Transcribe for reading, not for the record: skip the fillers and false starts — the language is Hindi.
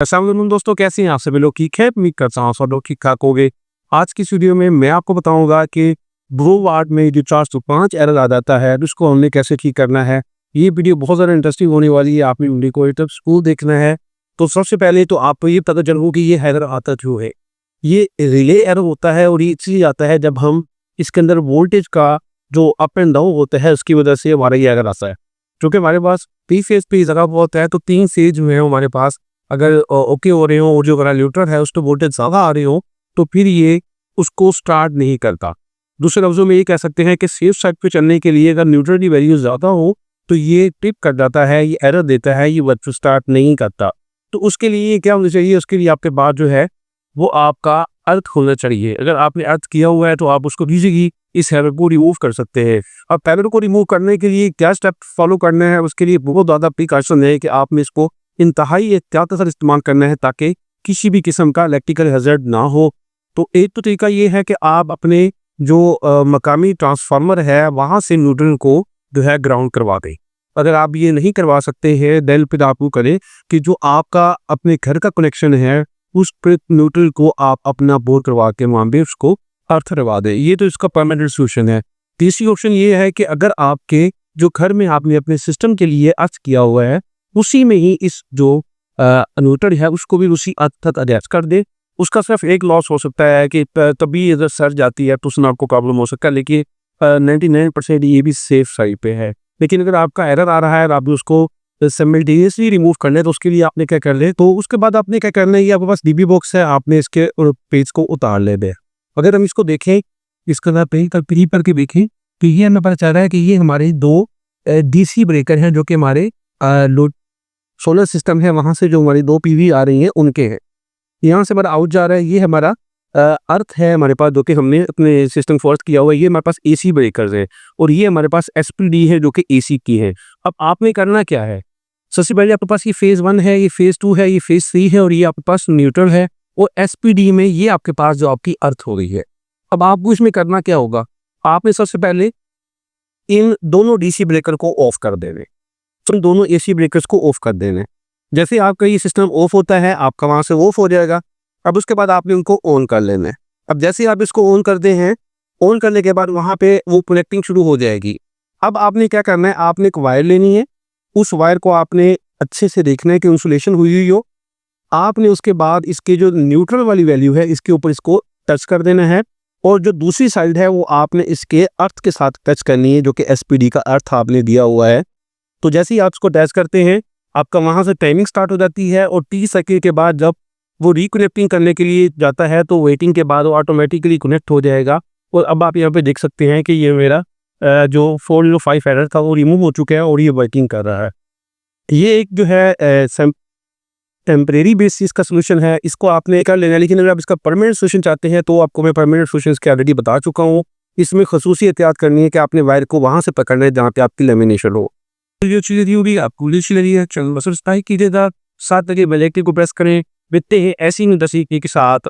अस्सलाम वालेकुम दोस्तों, कैसे हैं आप सभी लोग? ठीक है, उम्मीद करता हूँ सब लोग ठीक ठाक होंगे। आज की इस वीडियो में मैं आपको बताऊंगा कि ब्रो वार्ड में जो 405 एरर आ जाता है उसको हमने कैसे ठीक करना है। ये वीडियो बहुत ज़्यादा इंटरेस्टिंग होने वाली है, आपने वीडियो को एकदम स्कूल देखना है। तो सबसे पहले तो आपको ये पता चलो कि ये एरर आता जो है, ये रिले एरर होता है और ये इसलिए आता है जब हम इसके अंदर वोल्टेज का जो अप एंड डाउन होता है उसकी वजह से हमारा ये एरर आता है। क्योंकि हमारे पास 3 फेज पे जगह बहुत है, तो 3 फेज जो है हमारे पास अगर ओके हो रहे हो और जो हमारा न्यूट्रल है उस पर वोल्टेज ज़्यादा आ रहे हो तो फिर ये उसको स्टार्ट नहीं करता। दूसरे लफ्ज़ों में ये कह सकते हैं कि सेफ साइड पे चलने के लिए अगर न्यूट्रल की वैल्यू ज़्यादा हो तो ये ट्रिप कर जाता है, ये एरर देता है, ये वर्क स्टार्ट नहीं करता। तो उसके लिए क्या होना चाहिए? उसके लिए आपके पास जो है वो आपका अर्थ होना चाहिए। अगर आपने अर्थ किया हुआ है तो आप उसको इजीली इस एरर को रिमूव कर सकते हैं। अब एरर को रिमूव करने के लिए क्या स्टेप फॉलो करना है, उसके लिए बहुत ज़्यादा प्रिकॉशन है कि आपने इसको इंतहाई एहतियात के साथ इस्तेमाल करना है ताकि किसी भी किस्म का इलेक्ट्रिकल हैज़र्ड ना हो। तो एक तो तरीका ये है कि आप अपने जो मकामी ट्रांसफार्मर है वहाँ से न्यूट्रल को जो है ग्राउंड करवा दें। अगर आप ये नहीं करवा सकते हैं देन फिर आप वो करें कि जो आपका अपने घर का कनेक्शन है उस पर न्यूट्रल को आप अपना बोर करवा के वहाँ पे उसको अर्थ करवा दें। ये तो इसका परमानेंट सोल्यूशन है। तीसरी ऑप्शन ये है कि अगर आपके जो घर में आपने अपने सिस्टम के लिए अर्थ किया हुआ है उसी में ही इस जो न्यूट्रल है उसको भी उसी अर्थ तक अटैच कर दे। उसका सिर्फ एक लॉस हो सकता है कि तभी अगर सर जाती है तो उसमें आपको प्रॉब्लम हो सकता है, लेकिन 99% ये भी सेफ साइड पे है। लेकिन अगर आपका एरर आ रहा है और आप उसको सिमल्टेनियसली रिमूव कर ले तो उसके लिए आपने क्या कर ले, तो उसके बाद आपने क्या करना है, ये आपके पास डीबी बॉक्स है, आपने इसके पेज को उतार ले दे। अगर हम इसको देखें, इसका पेज तक प्री पर के देखें तो ये हमें पता चल रहा है कि ये हमारे दो डीसी ब्रेकर हैं जो कि हमारे लोड सोलर सिस्टम है, वहाँ से जो हमारी 2 पीवी आ रही हैं उनके हैं। यहाँ से हमारा आउट जा रहा है, ये हमारा अर्थ है हमारे पास जो कि हमने अपने सिस्टम फॉर्स किया हुआ है। ये हमारे पास एसी ब्रेकर्स है और ये हमारे पास एसपीडी है जो कि एसी की है। अब आपने करना क्या है, सबसे पहले आपके पास ये फेज़ 1 है, ये फेज़ 2 है, ये फेज़ 3 है और ये आपके पास न्यूट्रल है और एसपीडी में ये आपके पास जो आपकी अर्थ हो गई है। अब आपको इसमें करना क्या होगा, आपने सबसे पहले इन दोनों डीसी ब्रेकर को ऑफ कर देने, तो दोनों एसी ब्रेकर्स को ऑफ कर देने। जैसे आपका ये सिस्टम ऑफ होता है आपका वहाँ से ऑफ हो जाएगा। अब उसके बाद आपने उनको ऑन कर लेना है। अब जैसे आप इसको ऑन करते हैं, ऑन करने के बाद वहाँ पे वो कनेक्टिंग शुरू हो जाएगी। अब आपने क्या करना है, आपने एक वायर लेनी है, उस वायर को आपने अच्छे से देखना है कि इंसुलेशन हुई हो। आपने उसके बाद इसके जो न्यूट्रल वाली वैल्यू है इसके ऊपर इसको टच कर देना है और जो दूसरी साइड है वो आपने इसके अर्थ के साथ टच करनी है जो कि एसपीडी का अर्थ आपने दिया हुआ है। तो जैसे ही आप इसको टच करते हैं आपका वहाँ से टाइमिंग स्टार्ट हो जाती है और 30 सेकंड के बाद जब वो रिकनेक्टिंग करने के लिए जाता है तो वेटिंग के बाद वो ऑटोमेटिकली कनेक्ट हो जाएगा। और अब आप यहाँ पे देख सकते हैं कि ये मेरा जो 405 एरर था वो रिमूव हो चुका है और ये वर्किंग कर रहा है। ये एक जो है टेम्परेरी बेसिस का सोल्यूशन है, इसको आपने कर लेना है। लेकिन अगर आप इसका परमानेंट सोल्यूशन चाहते हैं तो आपको मैं परमानेंट सोल्यूशन इसके ऑलरेडी बता चुका हूँ। इसमें खसूसी एहतियात करनी है कि आपने वायर को वहाँ से पकड़ना है जहाँ पे आपकी लेमिनेशन हो। जो चीज़ें होगी आपको अच्छी लगी है चैनल को सब्सक्राइब कीजिएगा, साथ लगे बेल आइकन को प्रेस करें। मिलते हैं ऐसी ही नई तस्वीर के साथ।